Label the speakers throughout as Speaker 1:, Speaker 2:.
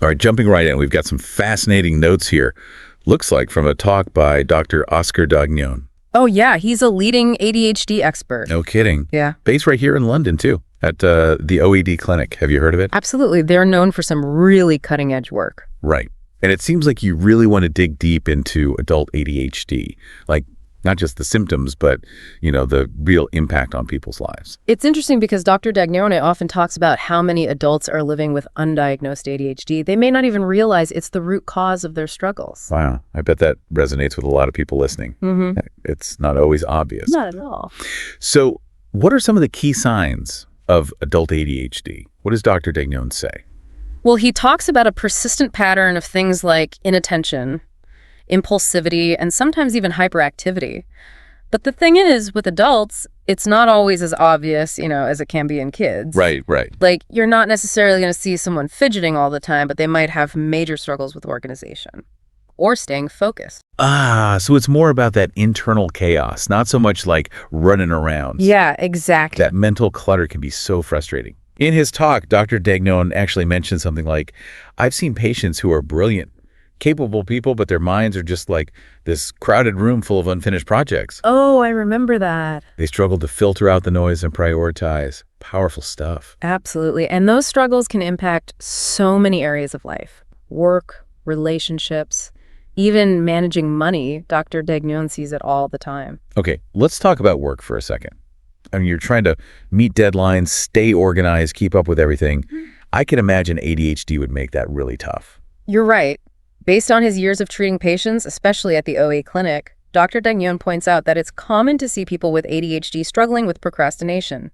Speaker 1: All right, jumping right in, we've got some fascinating notes here. Looks like from a talk by Dr. Oscar Dagnon.
Speaker 2: Oh, yeah. He's a leading ADHD expert.
Speaker 1: No kidding.
Speaker 2: Yeah.
Speaker 1: Based right here in London, too, at the OED clinic. Have you heard of it?
Speaker 2: Absolutely. They're known for some really cutting-edge work.
Speaker 1: Right. And it seems like you really want to dig deep into adult ADHD, like not just the symptoms, but, the real impact on people's lives.
Speaker 2: It's interesting because Dr. Dagnone often talks about how many adults are living with undiagnosed ADHD. They may not even realize it's the root cause of their struggles.
Speaker 1: Wow. I bet that resonates with a lot of people listening.
Speaker 2: Mm-hmm.
Speaker 1: It's not always obvious.
Speaker 2: Not at all.
Speaker 1: So what are some of the key signs of adult ADHD? What does Dr. Dagnone say?
Speaker 2: Well, he talks about a persistent pattern of things like inattention, impulsivity, and sometimes even hyperactivity. But the thing is, with adults, it's not always as obvious, as it can be in kids.
Speaker 1: Right.
Speaker 2: Like, you're not necessarily going to see someone fidgeting all the time, but they might have major struggles with organization or staying focused.
Speaker 1: So it's more about that internal chaos, not so much like running around.
Speaker 2: Yeah, exactly.
Speaker 1: That mental clutter can be so frustrating. In his talk, Dr. Dagnone actually mentioned something like, I've seen patients who are brilliant, capable people, but their minds are just like this crowded room full of unfinished projects.
Speaker 2: Oh, I remember that.
Speaker 1: They struggle to filter out the noise and prioritize. Powerful stuff.
Speaker 2: Absolutely. And those struggles can impact so many areas of life. Work, relationships, even managing money. Dr. Dagnone sees it all the time.
Speaker 1: Okay, let's talk about work for a second. I mean, you're trying to meet deadlines, stay organized, keep up with everything. I can imagine ADHD would make that really tough.
Speaker 2: You're right. Based on his years of treating patients, especially at the OA clinic, Dr. Dagnone points out that it's common to see people with ADHD struggling with procrastination,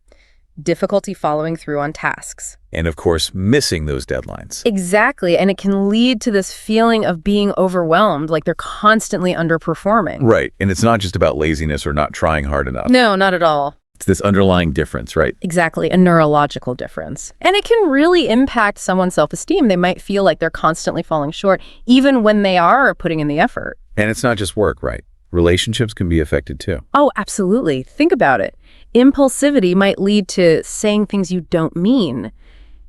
Speaker 2: difficulty following through on tasks.
Speaker 1: And of course, missing those deadlines.
Speaker 2: Exactly, and it can lead to this feeling of being overwhelmed, like they're constantly underperforming.
Speaker 1: Right, and it's not just about laziness or not trying hard enough.
Speaker 2: No, not at all.
Speaker 1: It's this underlying difference, right?
Speaker 2: Exactly, a neurological difference. And it can really impact someone's self-esteem. They might feel like they're constantly falling short, even when they are putting in the effort.
Speaker 1: And it's not just work, right? Relationships can be affected too.
Speaker 2: Oh, absolutely. Think about it. Impulsivity might lead to saying things you don't mean.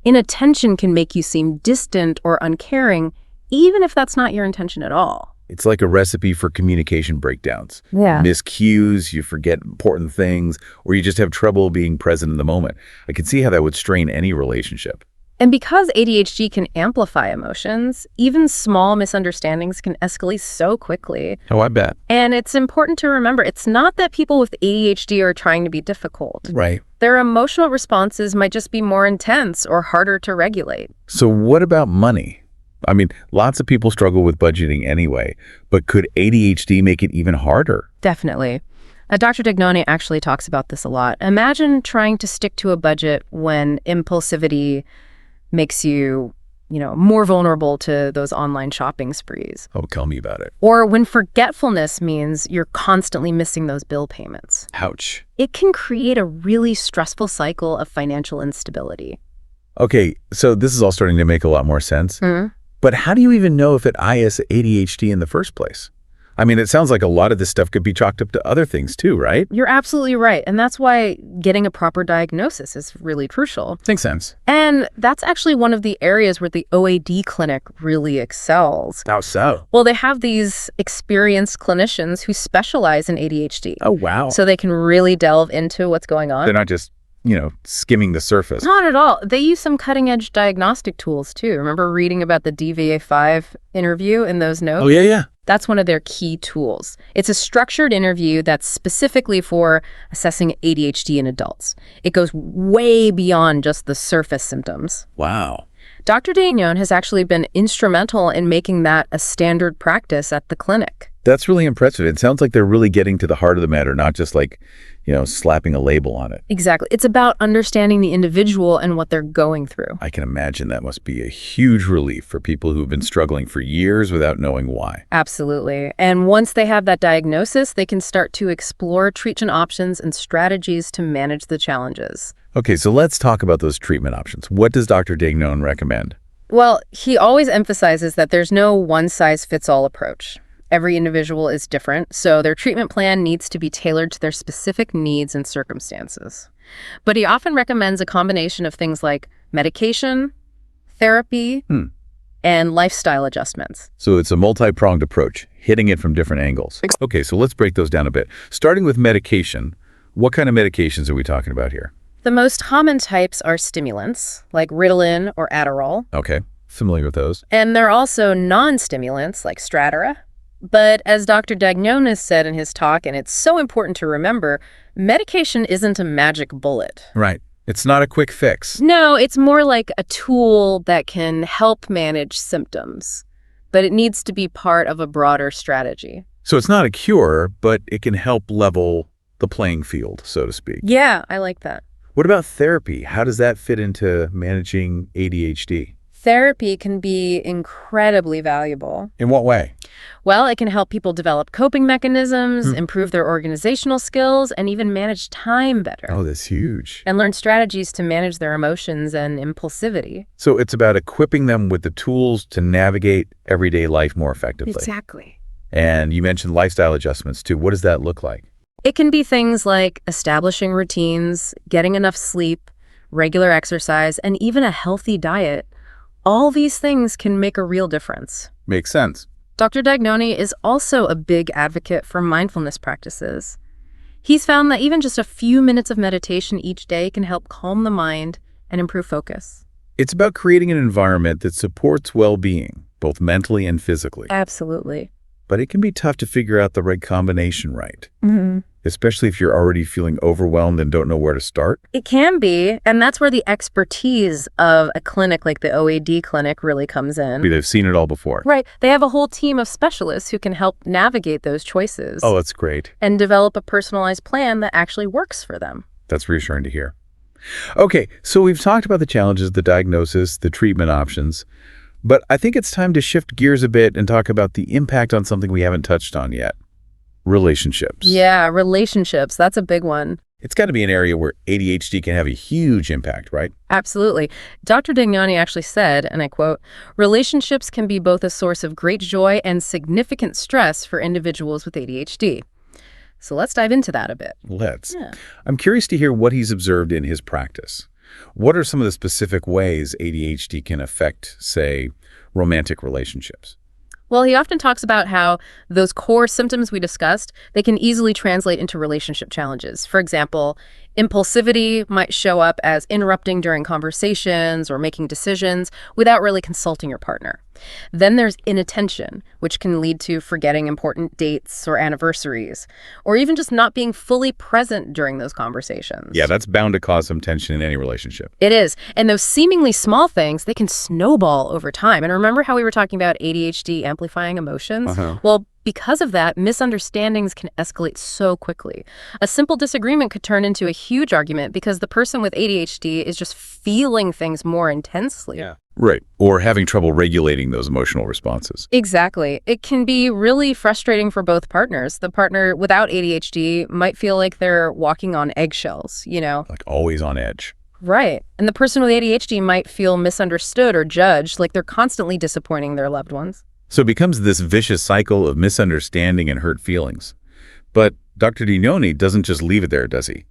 Speaker 2: Inattention can make you seem distant or uncaring, even if that's not your intention at all.
Speaker 1: It's like a recipe for communication breakdowns.
Speaker 2: Yeah.
Speaker 1: Miss cues, you forget important things, or you just have trouble being present in the moment. I can see how that would strain any relationship.
Speaker 2: And because ADHD can amplify emotions, even small misunderstandings can escalate so quickly.
Speaker 1: Oh, I bet.
Speaker 2: And it's important to remember, it's not that people with ADHD are trying to be difficult.
Speaker 1: Right.
Speaker 2: Their emotional responses might just be more intense or harder to regulate.
Speaker 1: So what about money? I mean, lots of people struggle with budgeting anyway, but could ADHD make it even harder?
Speaker 2: Definitely. Dr. Dagnone actually talks about this a lot. Imagine trying to stick to a budget when impulsivity makes you, more vulnerable to those online shopping sprees.
Speaker 1: Oh, tell me about it.
Speaker 2: Or when forgetfulness means you're constantly missing those bill payments.
Speaker 1: Ouch.
Speaker 2: It can create a really stressful cycle of financial instability.
Speaker 1: Okay, so this is all starting to make a lot more sense.
Speaker 2: Mm-hmm.
Speaker 1: But how do you even know if it is ADHD in the first place? I mean, it sounds like a lot of this stuff could be chalked up to other things too, right?
Speaker 2: You're absolutely right. And that's why getting a proper diagnosis is really crucial.
Speaker 1: Makes sense.
Speaker 2: And that's actually one of the areas where the OAD clinic really excels.
Speaker 1: How so?
Speaker 2: Well, they have these experienced clinicians who specialize in ADHD.
Speaker 1: Oh, wow.
Speaker 2: So they can really delve into what's going on.
Speaker 1: They're not just, skimming the surface.
Speaker 2: Not at all. They use some cutting-edge diagnostic tools, too. Remember reading about the DVA-5 interview in those notes?
Speaker 1: Oh, yeah.
Speaker 2: That's one of their key tools. It's a structured interview that's specifically for assessing ADHD in adults. It goes way beyond just the surface symptoms.
Speaker 1: Wow.
Speaker 2: Dr. Dagnone has actually been instrumental in making that a standard practice at the clinic.
Speaker 1: That's really impressive. It sounds like they're really getting to the heart of the matter, not just like, slapping a label on it.
Speaker 2: Exactly. It's about understanding the individual and what they're going through.
Speaker 1: I can imagine that must be a huge relief for people who've been struggling for years without knowing why.
Speaker 2: Absolutely. And once they have that diagnosis, they can start to explore treatment options and strategies to manage the challenges.
Speaker 1: Okay, so let's talk about those treatment options. What does Dr. Dagnone recommend?
Speaker 2: Well, he always emphasizes that there's no one-size-fits-all approach. Every individual is different, so their treatment plan needs to be tailored to their specific needs and circumstances. But he often recommends a combination of things like medication, therapy, and lifestyle adjustments.
Speaker 1: So it's a multi-pronged approach, hitting it from different angles. Okay, so let's break those down a bit. Starting with medication, what kind of medications are we talking about here?
Speaker 2: The most common types are stimulants, like Ritalin or Adderall.
Speaker 1: Okay, familiar with those.
Speaker 2: And there are also non-stimulants, like Strattera. But as Dr. Dagnone said in his talk, and it's so important to remember, medication isn't a magic bullet.
Speaker 1: Right. It's not a quick fix.
Speaker 2: No, it's more like a tool that can help manage symptoms, but it needs to be part of a broader strategy.
Speaker 1: So it's not a cure, but it can help level the playing field, so to speak.
Speaker 2: Yeah, I like that.
Speaker 1: What about therapy? How does that fit into managing ADHD?
Speaker 2: Therapy can be incredibly valuable.
Speaker 1: In what way?
Speaker 2: Well, it can help people develop coping mechanisms, improve their organizational skills, and even manage time better.
Speaker 1: Oh, that's huge.
Speaker 2: And learn strategies to manage their emotions and impulsivity.
Speaker 1: So it's about equipping them with the tools to navigate everyday life more effectively.
Speaker 2: Exactly.
Speaker 1: And you mentioned lifestyle adjustments too. What does that look like?
Speaker 2: It can be things like establishing routines, getting enough sleep, regular exercise, and even a healthy diet. All these things can make a real difference.
Speaker 1: Makes sense.
Speaker 2: Dr. Dagnone is also a big advocate for mindfulness practices. He's found that even just a few minutes of meditation each day can help calm the mind and improve focus.
Speaker 1: It's about creating an environment that supports well-being, both mentally and physically.
Speaker 2: Absolutely.
Speaker 1: But it can be tough to figure out the right combination right,
Speaker 2: Mm-hmm.
Speaker 1: especially if you're already feeling overwhelmed and don't know where to start.
Speaker 2: It can be, and that's where the expertise of a clinic like the OAD clinic really comes in.
Speaker 1: They've seen it all before.
Speaker 2: Right. They have a whole team of specialists who can help navigate those choices.
Speaker 1: Oh, that's great.
Speaker 2: And develop a personalized plan that actually works for them.
Speaker 1: That's reassuring to hear. Okay, so we've talked about the challenges, the diagnosis, the treatment options, but I think it's time to shift gears a bit and talk about the impact on something we haven't touched on yet. Relationships.
Speaker 2: Yeah, relationships. That's a big one.
Speaker 1: It's got to be an area where ADHD can have a huge impact, right?
Speaker 2: Absolutely. Dr. Dagnone actually said, and I quote, "Relationships can be both a source of great joy and significant stress for individuals with ADHD." So let's dive into that a bit.
Speaker 1: Let's.
Speaker 2: Yeah.
Speaker 1: I'm curious to hear what he's observed in his practice. What are some of the specific ways ADHD can affect, say, romantic relationships?
Speaker 2: Well, he often talks about how those core symptoms we discussed, they can easily translate into relationship challenges. For example, impulsivity might show up as interrupting during conversations or making decisions without really consulting your partner. Then there's inattention, which can lead to forgetting important dates or anniversaries, or even just not being fully present during those conversations.
Speaker 1: Yeah, that's bound to cause some tension in any relationship.
Speaker 2: It is. And those seemingly small things, they can snowball over time. And remember how we were talking about ADHD amplifying emotions? Well, because of that, misunderstandings can escalate so quickly. A simple disagreement could turn into a huge argument because the person with ADHD is just feeling things more intensely.
Speaker 1: Yeah. Right. Or having trouble regulating those emotional responses.
Speaker 2: Exactly. It can be really frustrating for both partners. The partner without ADHD might feel like they're walking on eggshells, you know?
Speaker 1: Like always on edge.
Speaker 2: Right. And the person with ADHD might feel misunderstood or judged, like they're constantly disappointing their loved ones.
Speaker 1: So it becomes this vicious cycle of misunderstanding and hurt feelings. But Dr. Dagnone doesn't just leave it there, does he?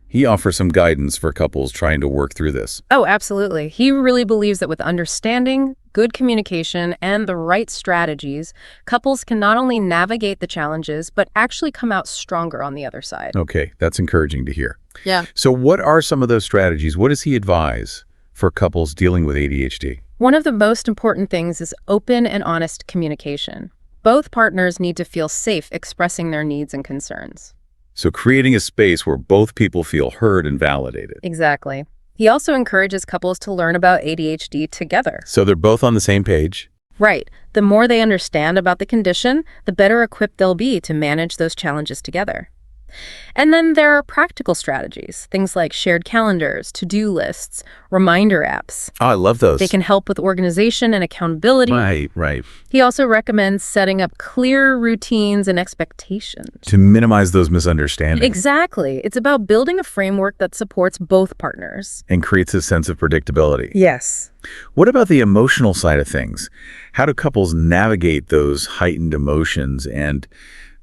Speaker 1: He offers some guidance for couples trying to work through this.
Speaker 2: Oh, absolutely. He really believes that with understanding, good communication, and the right strategies, couples can not only navigate the challenges, but actually come out stronger on the other side.
Speaker 1: Okay, that's encouraging to hear.
Speaker 2: Yeah.
Speaker 1: So what are some of those strategies? What does he advise for couples dealing with ADHD?
Speaker 2: One of the most important things is open and honest communication. Both partners need to feel safe expressing their needs and concerns.
Speaker 1: So creating a space where both people feel heard and validated.
Speaker 2: Exactly. He also encourages couples to learn about ADHD together.
Speaker 1: So they're both on the same page.
Speaker 2: Right. The more they understand about the condition, the better equipped they'll be to manage those challenges together. And then there are practical strategies, things like shared calendars, to-do lists, reminder apps.
Speaker 1: Oh, I love those.
Speaker 2: They can help with organization and accountability.
Speaker 1: Right.
Speaker 2: He also recommends setting up clear routines and expectations.
Speaker 1: To minimize those misunderstandings.
Speaker 2: Exactly. It's about building a framework that supports both partners.
Speaker 1: And creates a sense of predictability.
Speaker 2: Yes.
Speaker 1: What about the emotional side of things? How do couples navigate those heightened emotions and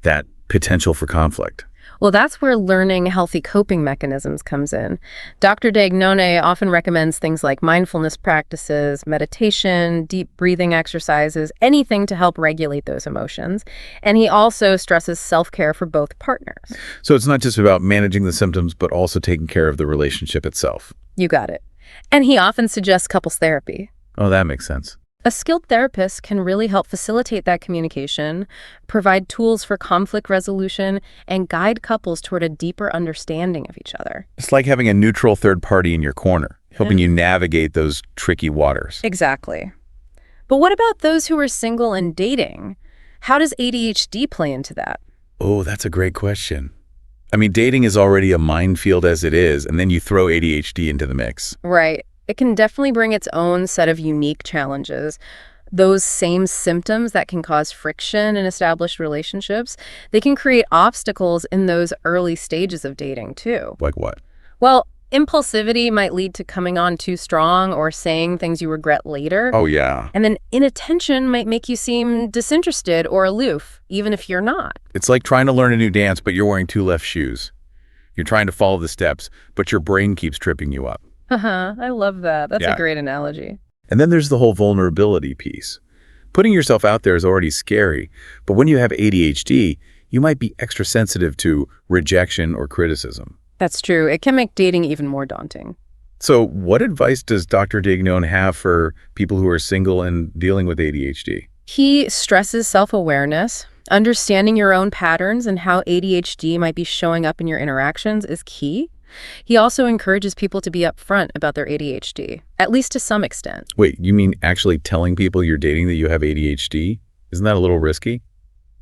Speaker 1: that potential for conflict?
Speaker 2: Well, that's where learning healthy coping mechanisms comes in. Dr. Dagnone often recommends things like mindfulness practices, meditation, deep breathing exercises, anything to help regulate those emotions. And he also stresses self-care for both partners.
Speaker 1: So it's not just about managing the symptoms, but also taking care of the relationship itself.
Speaker 2: You got it. And he often suggests couples therapy.
Speaker 1: Oh, that makes sense.
Speaker 2: A skilled therapist can really help facilitate that communication, provide tools for conflict resolution, and guide couples toward a deeper understanding of each other.
Speaker 1: It's like having a neutral third party in your corner, helping you navigate those tricky waters.
Speaker 2: Exactly. But what about those who are single and dating? How does ADHD play into that?
Speaker 1: Oh, that's a great question. I mean, dating is already a minefield as it is, and then you throw ADHD into the mix.
Speaker 2: Right. It can definitely bring its own set of unique challenges. Those same symptoms that can cause friction in established relationships, they can create obstacles in those early stages of dating, too.
Speaker 1: Like what?
Speaker 2: Well, impulsivity might lead to coming on too strong or saying things you regret later.
Speaker 1: Oh, yeah.
Speaker 2: And then inattention might make you seem disinterested or aloof, even if you're not.
Speaker 1: It's like trying to learn a new dance, but you're wearing two left shoes. You're trying to follow the steps, but your brain keeps tripping you up.
Speaker 2: I love that. That's
Speaker 1: Yeah.
Speaker 2: a great analogy.
Speaker 1: And then there's the whole vulnerability piece. Putting yourself out there is already scary, but when you have ADHD, you might be extra sensitive to rejection or criticism.
Speaker 2: That's true. It can make dating even more daunting.
Speaker 1: So what advice does Dr. Dagnone have for people who are single and dealing with ADHD?
Speaker 2: He stresses self-awareness. Understanding your own patterns and how ADHD might be showing up in your interactions is key. He also encourages people to be upfront about their ADHD, at least to some extent.
Speaker 1: Wait, you mean actually telling people you're dating that you have ADHD? Isn't that a little risky?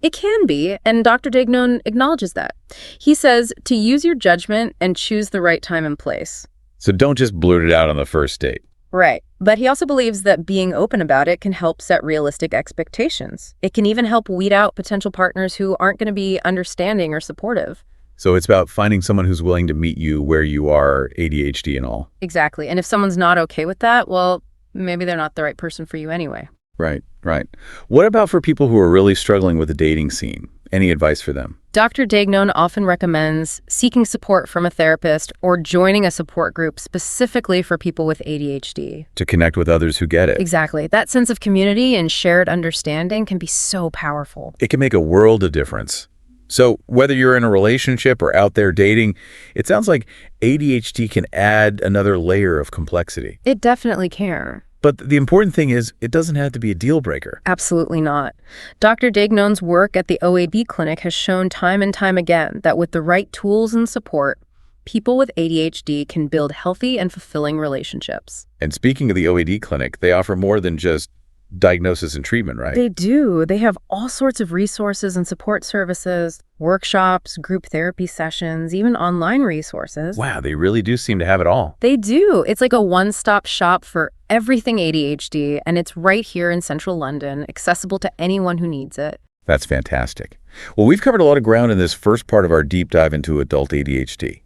Speaker 2: It can be, and Dr. Dagnone acknowledges that. He says to use your judgment and choose the right time and place.
Speaker 1: So don't just blurt it out on the first date.
Speaker 2: Right. But he also believes that being open about it can help set realistic expectations. It can even help weed out potential partners who aren't going to be understanding or supportive.
Speaker 1: So it's about finding someone who's willing to meet you where you are, ADHD and all.
Speaker 2: Exactly. And if someone's not okay with that, well, maybe they're not the right person for you anyway.
Speaker 1: Right, right. What about for people who are really struggling with the dating scene? Any advice for them?
Speaker 2: Dr. Dagnone often recommends seeking support from a therapist or joining a support group specifically for people with ADHD.
Speaker 1: To connect with others who get it.
Speaker 2: Exactly. That sense of community and shared understanding can be so powerful.
Speaker 1: It can make a world of difference. So whether you're in a relationship or out there dating, it sounds like ADHD can add another layer of complexity.
Speaker 2: It definitely can.
Speaker 1: But the important thing is, it doesn't have to be a deal breaker.
Speaker 2: Absolutely not. Dr. Dagnone's work at the OAB clinic has shown time and time again that with the right tools and support, people with ADHD can build healthy and fulfilling relationships.
Speaker 1: And speaking of the OAD clinic, they offer more than just diagnosis and treatment, right?
Speaker 2: They do. They have all sorts of resources and support services, workshops, group therapy sessions, even online resources.
Speaker 1: Wow, they really do seem to have it all.
Speaker 2: They do. It's like a one-stop shop for everything ADHD, and it's right here in central London, accessible to anyone who needs it.
Speaker 1: That's fantastic. Well, we've covered a lot of ground in this first part of our deep dive into adult ADHD.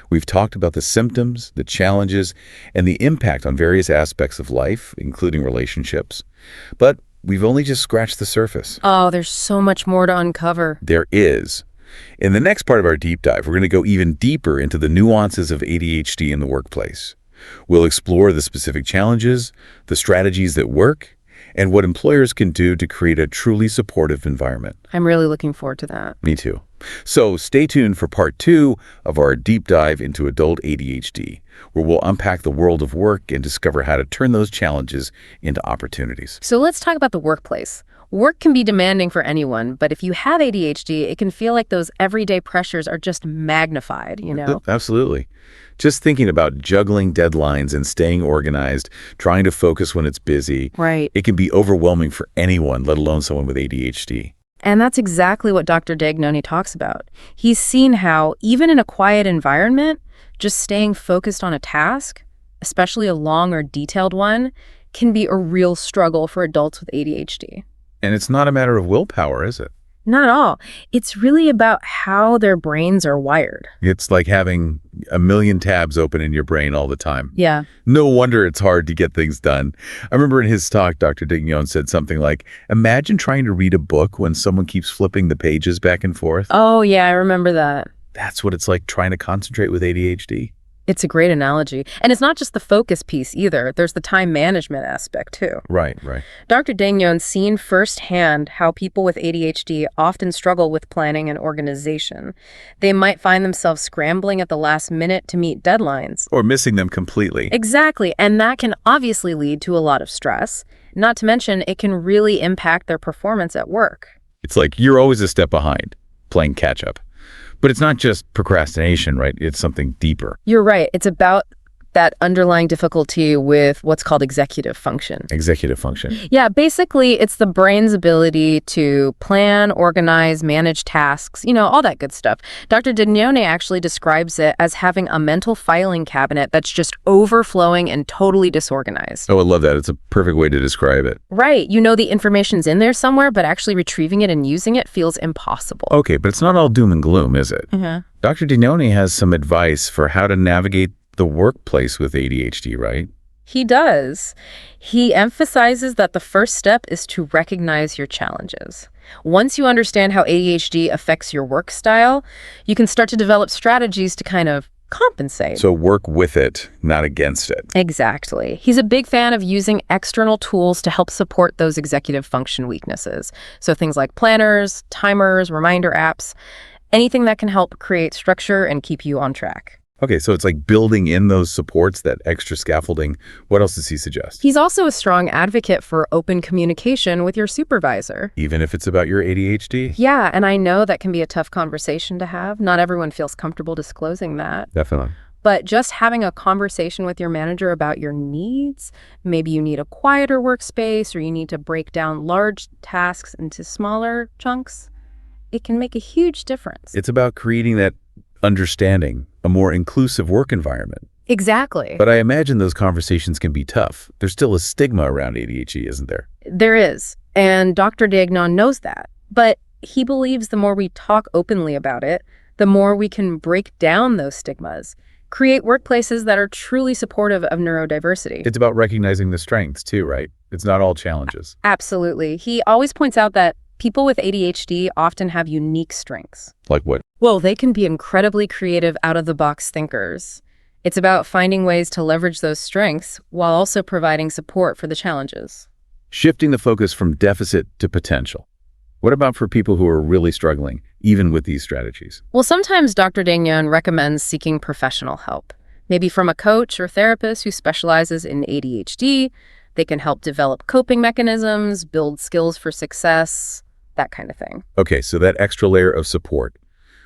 Speaker 1: We've talked about the symptoms, the challenges, and the impact on various aspects of life, including relationships. But we've only just scratched the surface.
Speaker 2: Oh, there's so much more to uncover.
Speaker 1: There is. In the next part of our deep dive, we're going to go even deeper into the nuances of ADHD in the workplace. We'll explore the specific challenges, the strategies that work, and what employers can do to create a truly supportive environment.
Speaker 2: I'm really looking forward to that.
Speaker 1: Me too. So stay tuned for part 2 of our deep dive into adult ADHD, where we'll unpack the world of work and discover how to turn those challenges into opportunities.
Speaker 2: So let's talk about the workplace. Work can be demanding for anyone, but if you have ADHD, it can feel like those everyday pressures are just magnified, you know?
Speaker 1: Absolutely. Just thinking about juggling deadlines and staying organized, trying to focus when it's busy.
Speaker 2: Right.
Speaker 1: It can be overwhelming for anyone, let alone someone with ADHD.
Speaker 2: And that's exactly what Dr. Dagnone talks about. He's seen how, even in a quiet environment, just staying focused on a task, especially a long or detailed one, can be a real struggle for adults with ADHD.
Speaker 1: And it's not a matter of willpower, is it?
Speaker 2: Not at all. It's really about how their brains are wired.
Speaker 1: It's like having a million tabs open in your brain all the time.
Speaker 2: Yeah.
Speaker 1: No wonder it's hard to get things done. I remember in his talk, Dr. Dagnone said something like, imagine trying to read a book when someone keeps flipping the pages back and forth.
Speaker 2: Oh, yeah, I remember that.
Speaker 1: That's what it's like trying to concentrate with ADHD.
Speaker 2: It's a great analogy. And it's not just the focus piece either. There's the time management aspect too.
Speaker 1: Right, right.
Speaker 2: Dr. Dagnon's seen firsthand how people with ADHD often struggle with planning and organization. They might find themselves scrambling at the last minute to meet deadlines.
Speaker 1: Or missing them completely.
Speaker 2: Exactly, and that can obviously lead to a lot of stress. Not to mention, it can really impact their performance at work.
Speaker 1: It's like you're always a step behind, playing catch-up. But it's not just procrastination, right? It's something deeper.
Speaker 2: You're right. It's about that underlying difficulty with what's called executive function.
Speaker 1: Executive function.
Speaker 2: Yeah, basically, it's the brain's ability to plan, organize, manage tasks, all that good stuff. Dr. Dagnone actually describes it as having a mental filing cabinet that's just overflowing and totally disorganized.
Speaker 1: Oh, I love that. It's a perfect way to describe it.
Speaker 2: Right. The information's in there somewhere, but actually retrieving it and using it feels impossible.
Speaker 1: Okay, but it's not all doom and gloom, is it? Dr. Dagnone has some advice for how to navigate the workplace with ADHD, right?
Speaker 2: He does. He emphasizes that the first step is to recognize your challenges. Once you understand how ADHD affects your work style, you can start to develop strategies to kind of compensate.
Speaker 1: So work with it, not against it.
Speaker 2: Exactly. He's a big fan of using external tools to help support those executive function weaknesses. So things like planners, timers, reminder apps, anything that can help create structure and keep you on track.
Speaker 1: Okay, so it's like building in those supports, that extra scaffolding. What else does he suggest?
Speaker 2: He's also a strong advocate for open communication with your supervisor.
Speaker 1: Even if it's about your ADHD?
Speaker 2: Yeah, and I know that can be a tough conversation to have. Not everyone feels comfortable disclosing that.
Speaker 1: Definitely.
Speaker 2: But just having a conversation with your manager about your needs, maybe you need a quieter workspace or you need to break down large tasks into smaller chunks, it can make a huge difference.
Speaker 1: It's about creating that understanding, a more inclusive work environment.
Speaker 2: Exactly.
Speaker 1: But I imagine those conversations can be tough. There's still a stigma around ADHD, isn't there?
Speaker 2: There is, and Dr. Dagnon knows that. But he believes the more we talk openly about it, the more we can break down those stigmas, create workplaces that are truly supportive of neurodiversity.
Speaker 1: It's about recognizing the strengths too, right? It's not all challenges.
Speaker 2: Absolutely. He always points out that people with ADHD often have unique strengths.
Speaker 1: Like what?
Speaker 2: Well, they can be incredibly creative, out-of-the-box thinkers. It's about finding ways to leverage those strengths while also providing support for the challenges.
Speaker 1: Shifting the focus from deficit to potential. What about for people who are really struggling, even with these strategies?
Speaker 2: Well, sometimes Dr. Dagnon recommends seeking professional help, maybe from a coach or therapist who specializes in ADHD. They can help develop coping mechanisms, build skills for success, that kind of thing.
Speaker 1: Okay, so that extra layer of support.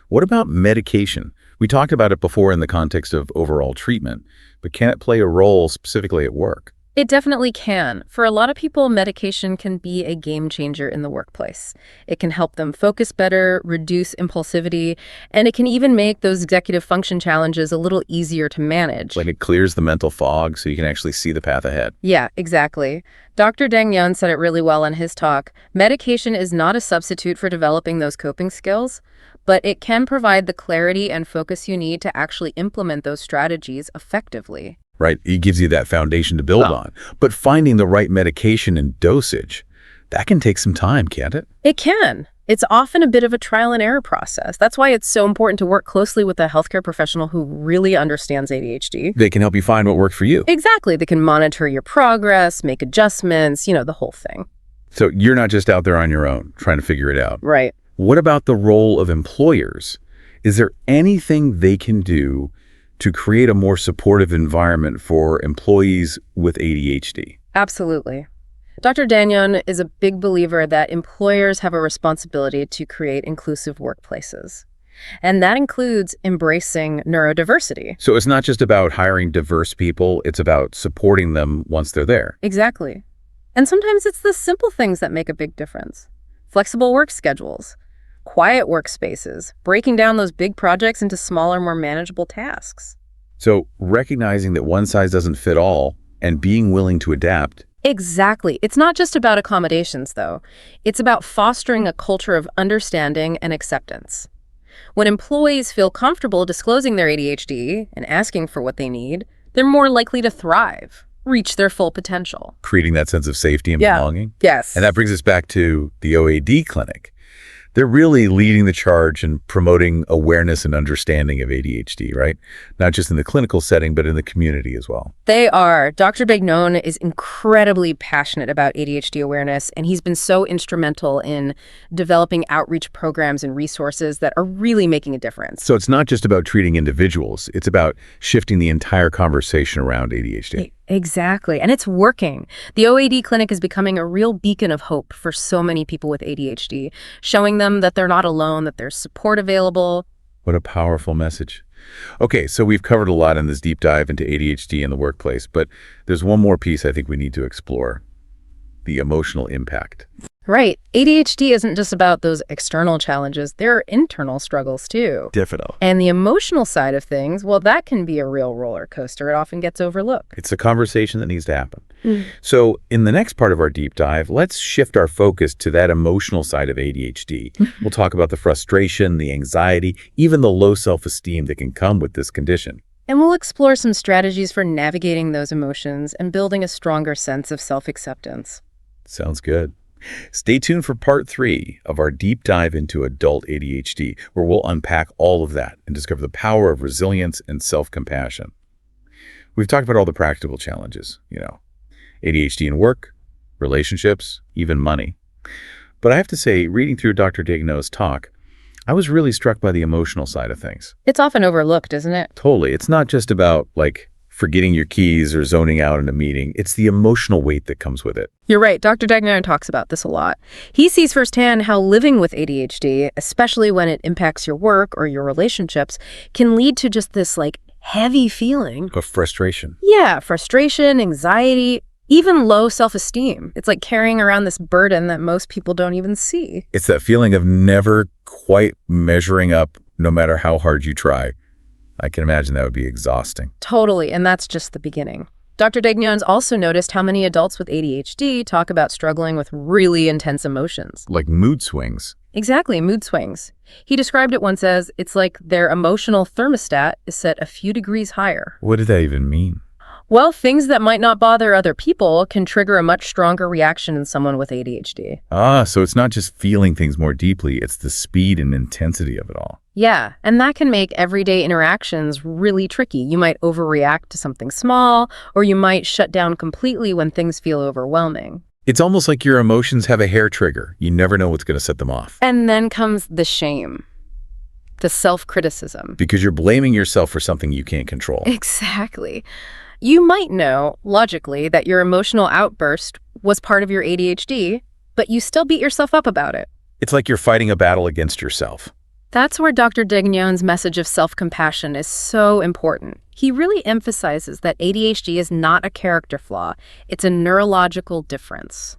Speaker 1: What about medication? We talked about it before in the context of overall treatment, but can it play a role specifically at work?
Speaker 2: It definitely can. For a lot of people, medication can be a game changer in the workplace. It can help them focus better, reduce impulsivity, and it can even make those executive function challenges a little easier to manage.
Speaker 1: Like it clears the mental fog so you can actually see the path ahead.
Speaker 2: Yeah, exactly. Dr. Dagnon said it really well in his talk. Medication is not a substitute for developing those coping skills, but it can provide the clarity and focus you need to actually implement those strategies effectively.
Speaker 1: Right? It gives you that foundation to build on. But finding the right medication and dosage, that can take some time, can't it?
Speaker 2: It can. It's often a bit of a trial and error process. That's why it's so important to work closely with a healthcare professional who really understands ADHD.
Speaker 1: They can help you find what works for you.
Speaker 2: Exactly. They can monitor your progress, make adjustments, the whole thing.
Speaker 1: So you're not just out there on your own trying to figure it out.
Speaker 2: Right.
Speaker 1: What about the role of employers? Is there anything they can do to create a more supportive environment for employees with ADHD?
Speaker 2: Absolutely. Dr. Dagnon is a big believer that employers have a responsibility to create inclusive workplaces. And that includes embracing neurodiversity.
Speaker 1: So it's not just about hiring diverse people, it's about supporting them once they're there.
Speaker 2: Exactly. And sometimes it's the simple things that make a big difference. Flexible work schedules, quiet workspaces, breaking down those big projects into smaller, more manageable tasks.
Speaker 1: So recognizing that one size doesn't fit all and being willing to adapt.
Speaker 2: Exactly. It's not just about accommodations, though. It's about fostering a culture of understanding and acceptance. When employees feel comfortable disclosing their ADHD and asking for what they need, they're more likely to thrive, reach their full potential.
Speaker 1: Creating that sense of safety and belonging.
Speaker 2: Yes.
Speaker 1: And that brings us back to the OAD clinic. They're really leading the charge and promoting awareness and understanding of ADHD, right? Not just in the clinical setting, but in the community as well.
Speaker 2: They are. Dr. Begnon is incredibly passionate about ADHD awareness, and he's been so instrumental in developing outreach programs and resources that are really making a difference.
Speaker 1: So it's not just about treating individuals, it's about shifting the entire conversation around ADHD.
Speaker 2: Exactly. And it's working. The OAD clinic is becoming a real beacon of hope for so many people with ADHD, showing them that they're not alone, that there's support available.
Speaker 1: What a powerful message. Okay, so we've covered a lot in this deep dive into ADHD in the workplace, but there's one more piece I think we need to explore: the emotional impact.
Speaker 2: Right. ADHD isn't just about those external challenges. There are internal struggles, too.
Speaker 1: Difficult.
Speaker 2: And the emotional side of things, well, that can be a real roller coaster. It often gets overlooked.
Speaker 1: It's a conversation that needs to happen. So in the next part of our deep dive, let's shift our focus to that emotional side of ADHD. We'll talk about the frustration, the anxiety, even the low self-esteem that can come with this condition.
Speaker 2: And we'll explore some strategies for navigating those emotions and building a stronger sense of self-acceptance.
Speaker 1: Sounds good. Stay tuned for part 3 of our deep dive into adult ADHD, where we'll unpack all of that and discover the power of resilience and self-compassion. We've talked about all the practical challenges, ADHD in work, relationships, even money. But I have to say, reading through Dr. Daigneault's talk, I was really struck by the emotional side of things.
Speaker 2: It's often overlooked, isn't it?
Speaker 1: Totally. It's not just about, forgetting your keys or zoning out in a meeting. It's the emotional weight that comes with it.
Speaker 2: You're right. Dr. Daigneault talks about this a lot. He sees firsthand how living with ADHD, especially when it impacts your work or your relationships, can lead to just this, heavy feeling.
Speaker 1: Of frustration.
Speaker 2: Yeah, frustration, anxiety, even low self-esteem. It's like carrying around this burden that most people don't even see.
Speaker 1: It's that feeling of never quite measuring up, no matter how hard you try. I can imagine that would be exhausting.
Speaker 2: Totally, and that's just the beginning. Dr. Daigneault's also noticed how many adults with ADHD talk about struggling with really intense emotions.
Speaker 1: Like mood swings.
Speaker 2: Exactly, mood swings. He described it once as, it's like their emotional thermostat is set a few degrees higher.
Speaker 1: What did that even mean?
Speaker 2: Well, things that might not bother other people can trigger a much stronger reaction in someone with ADHD.
Speaker 1: So it's not just feeling things more deeply, it's the speed and intensity of it all.
Speaker 2: Yeah, and that can make everyday interactions really tricky. You might overreact to something small, or you might shut down completely when things feel overwhelming.
Speaker 1: It's almost like your emotions have a hair trigger. You never know what's going to set them off.
Speaker 2: And then comes the shame, the self-criticism.
Speaker 1: Because you're blaming yourself for something you can't control.
Speaker 2: Exactly. You might know, logically, that your emotional outburst was part of your ADHD, but you still beat yourself up about it.
Speaker 1: It's like you're fighting a battle against yourself.
Speaker 2: That's where Dr. Daigneault's message of self-compassion is so important. He really emphasizes that ADHD is not a character flaw. It's a neurological difference.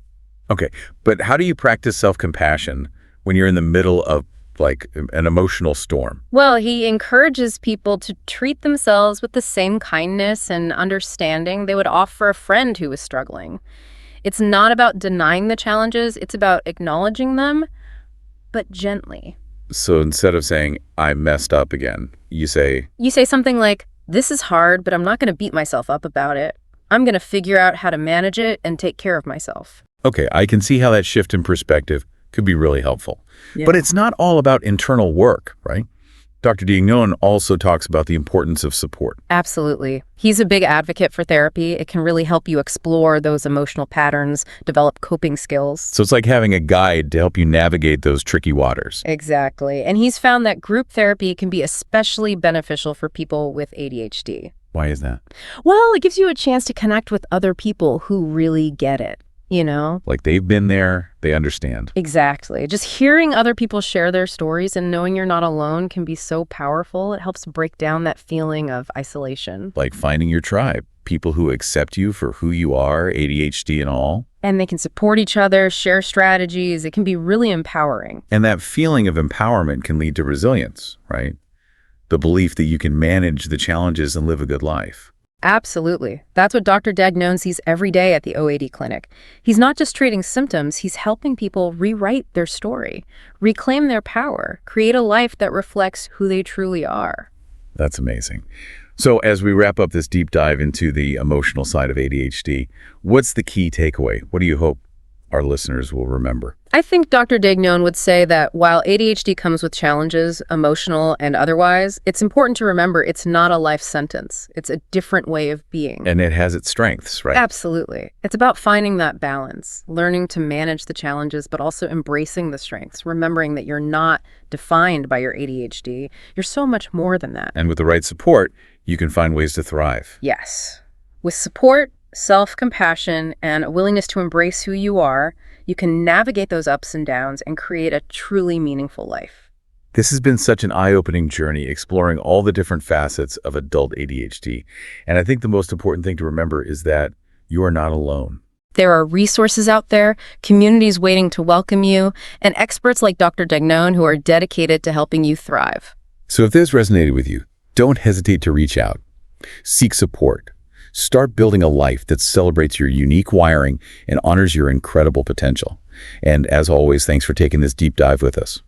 Speaker 1: Okay, but how do you practice self-compassion when you're in the middle of an emotional storm?
Speaker 2: Well, he encourages people to treat themselves with the same kindness and understanding they would offer a friend who is struggling. It's not about denying the challenges, it's about acknowledging them, but gently.
Speaker 1: So instead of saying, I messed up again, you say
Speaker 2: something like, this is hard, but I'm not going to beat myself up about it. I'm going to figure out how to manage it and take care of myself.
Speaker 1: Okay, I can see how that shift in perspective could be really helpful.
Speaker 2: Yeah.
Speaker 1: But it's not all about internal work, right? Dr. Daigneault also talks about the importance of support.
Speaker 2: Absolutely. He's a big advocate for therapy. It can really help you explore those emotional patterns, develop coping skills.
Speaker 1: So it's like having a guide to help you navigate those tricky waters.
Speaker 2: Exactly. And he's found that group therapy can be especially beneficial for people with ADHD.
Speaker 1: Why is that?
Speaker 2: Well, it gives you a chance to connect with other people who really get it.
Speaker 1: Like they've been there, they understand.
Speaker 2: Exactly. Just hearing other people share their stories and knowing you're not alone can be so powerful. It helps break down that feeling of isolation.
Speaker 1: Like finding your tribe, people who accept you for who you are, ADHD and all.
Speaker 2: And they can support each other, share strategies. It can be really empowering.
Speaker 1: And that feeling of empowerment can lead to resilience, right? The belief that you can manage the challenges and live a good life.
Speaker 2: Absolutely. That's what Dr. Daigneault sees every day at the OAD clinic. He's not just treating symptoms, he's helping people rewrite their story, reclaim their power, create a life that reflects who they truly are.
Speaker 1: That's amazing. So as we wrap up this deep dive into the emotional side of ADHD, what's the key takeaway? What do you hope our listeners will remember?
Speaker 2: I think Dr. Dagnon would say that while ADHD comes with challenges, emotional and otherwise, it's important to remember it's not a life sentence. It's a different way of being.
Speaker 1: And it has its strengths, right?
Speaker 2: Absolutely. It's about finding that balance, learning to manage the challenges, but also embracing the strengths, remembering that you're not defined by your ADHD. You're so much more than that.
Speaker 1: And with the right support, you can find ways to thrive.
Speaker 2: Yes. With support, self-compassion, and a willingness to embrace who you are, you can navigate those ups and downs and create a truly meaningful life.
Speaker 1: This has been such an eye-opening journey exploring all the different facets of adult ADHD. And I think the most important thing to remember is that you are not alone.
Speaker 2: There are resources out there, communities waiting to welcome you, and experts like Dr. Dagnon who are dedicated to helping you thrive.
Speaker 1: So if this resonated with you, don't hesitate to reach out. Seek support. Start building a life that celebrates your unique wiring and honors your incredible potential. And as always, thanks for taking this deep dive with us.